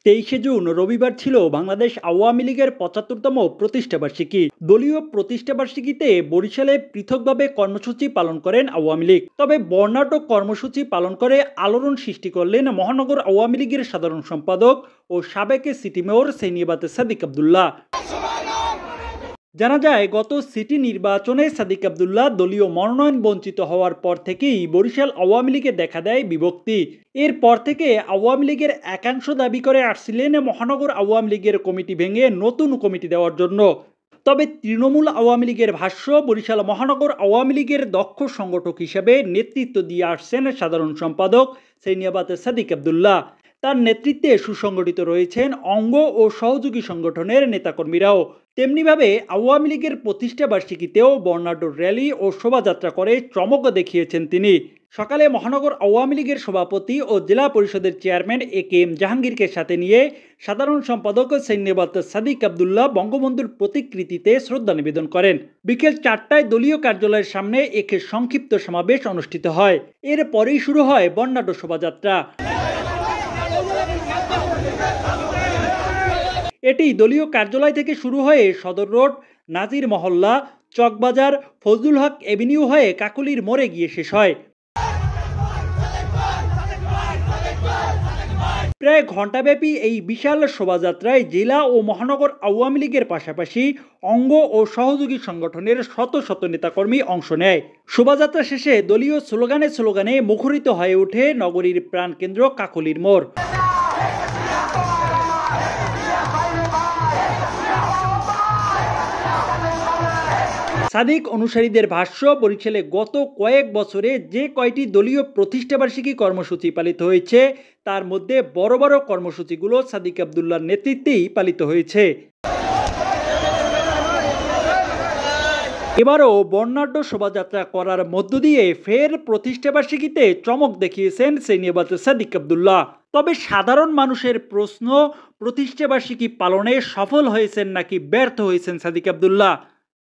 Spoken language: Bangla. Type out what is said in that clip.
23শে জুন রবিবার ছিল বাংলাদেশ আওয়ামী লীগের ৭৫তম প্রতিষ্ঠাবার্ষিকী। দলীয় প্রতিষ্ঠাবার্ষিকীতে বরিশালে পৃথকভাবে কর্মসূচি পালন করেন আওয়ামী লীগ। তবে বর্ণাঢ্য কর্মসূচি পালন করে আলোড়ন সৃষ্টি করলেন মহানগর আওয়ামী লীগের সাধারণ সম্পাদক ও সাবেক সিটি মেয়র সেইনিয়াবাত সাদিক আব্দুল্লাহ। জানা যায়, গত সিটি নির্বাচনে সাদিক আব্দুল্লাহ দলীয় মনোনয়ন বঞ্চিত হওয়ার পর থেকেই বরিশাল আওয়ামী লীগে দেখা দেয় বিভক্তি। এরপর থেকে আওয়ামী লীগের একাংশ দাবি করে আসছিলেন মহানগর আওয়ামী লীগের কমিটি ভেঙে নতুন কমিটি দেওয়ার জন্য। তবে তৃণমূল আওয়ামী লীগের ভাষ্য, বরিশাল মহানগর আওয়ামী লীগের দক্ষ সংগঠক হিসেবে নেতৃত্ব দিয়ে আসছেন সাধারণ সম্পাদক সেইনিয়াবাত সাদিক আব্দুল্লাহ। তার নেতৃত্বে সুসংগঠিত রয়েছেন অঙ্গ ও সহযোগী সংগঠনের নেতাকর্মীরাও। তেমনিভাবে আওয়ামী লীগের প্রতিষ্ঠাবার্ষিকীতেও বর্ণাঢ্য র্যালি ও শোভাযাত্রা করে চমক দেখিয়েছেন তিনি। সকালে মহানগর আওয়ামী লীগের সভাপতি ও জেলা পরিষদের চেয়ারম্যান এ.কে.এম. জাহাঙ্গীরকে সাথে নিয়ে সাধারণ সম্পাদক সেইনিয়াবাত সাদিক আব্দুল্লাহ বঙ্গবন্ধুর প্রতিকৃতিতে শ্রদ্ধা নিবেদন করেন। বিকেল ৪টায় দলীয় কার্যালয়ের সামনে এক সংক্ষিপ্ত সমাবেশ অনুষ্ঠিত হয়। এরপরেই শুরু হয় বর্ণাঢ্য শোভাযাত্রা। এটি দলীয় কার্যালয় থেকে শুরু হয়ে সদর রোড, নাজির মহল্লা, চকবাজার, ফজলুল হক এভিনিউ হয়ে কাকলির মোড়ে গিয়ে শেষ হয়। প্রায় ঘণ্টাব্যাপী এই বিশাল শোভাযাত্রায় জেলা ও মহানগর আওয়ামী লীগের পাশাপাশি অঙ্গ ও সহযোগী সংগঠনের শত শত নেতাকর্মী অংশ নেয়। শোভাযাত্রা শেষে দলীয় স্লোগানে মুখরিত হয়ে ওঠে নগরীর প্রাণকেন্দ্র কাকলির মোড়। সাদিক অনুসারীদের ভাষ্য, বরিশালে গত কয়েক বছরে যে কয়টি দলীয় প্রতিষ্ঠাবার্ষিকী কর্মসূচি পালিত হয়েছে তার মধ্যে বড় বড় কর্মসূচিগুলো সাদিক আব্দুল্লাহর নেতৃত্বেই পালিত হয়েছে। এবারও বর্ণাঢ্য শোভাযাত্রা করার মধ্য দিয়ে ফের প্রতিষ্ঠাবার্ষিকীতে চমক দেখিয়েছেন সেইনিয়াবাত সাদিক আব্দুল্লাহ। তবে সাধারণ মানুষের প্রশ্ন, প্রতিষ্ঠাবার্ষিকী পালনে সফল হয়েছেন নাকি ব্যর্থ হয়েছেন সাদিক আব্দুল্লাহ?